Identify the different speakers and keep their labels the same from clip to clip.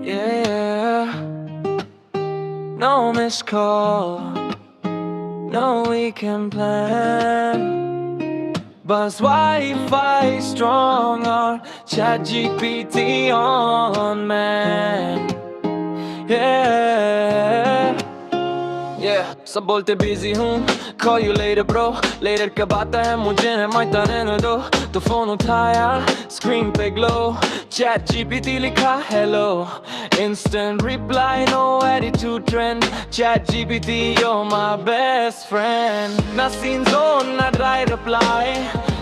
Speaker 1: Yeah, no missed call, no weekend plan. Buzz Wi-Fi strong or ChatGPT on, man. Yeah, yeah, सब बोलते busy हूँ, call you later bro. Later कब आता है मुझे मायता रहने दो. तो फोन उठाया, screen पे glow, chat GPT लिखा hello, instant reply, no attitude trend. Chat GPT, you're my best friend. ना scene zone, ना dry reply,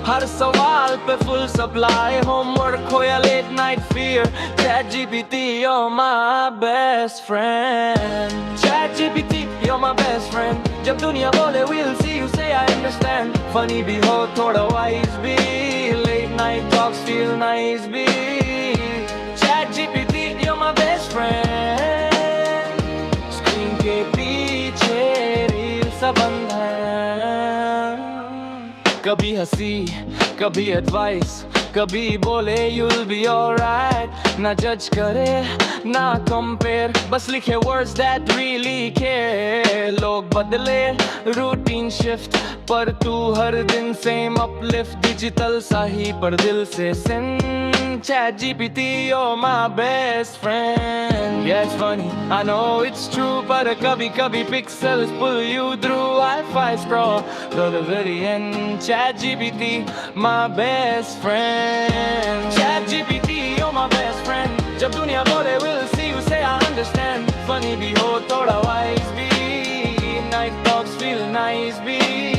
Speaker 1: हर सवाल पे full supply. Homework हो या late night fear, Chat GPT, you're my best friend. Chat GPT, you're my best friend. जब दुनिया बोले we'll see you say I understand. Funny भी हो थोड़ा wise भी, late night talks feel nice भी. Chat GPT, you're my best friend. Screen के पीछे रील सा बंद है. कभी हंसी, कभी एडवाइस, कभी बोले you'll be alright. ना जज करे, ना compare, बस लिखे words that really care. लोग बदले, routine shift, पर तू हर दिन same uplift. Digital सा ही पर दिल से sin. Chat GPT, you're my best friend. Yeah, it's funny, I know it's true, but kabhi kabhi pixels pull you through. Wi-Fi scroll to the very end. Chat GPT, my best friend. Chat GPT, you're my best friend. जब दुनिया बोले we'll see you say I understand. Funny भी हो थोड़ा wise भी, night talks feel nice भी.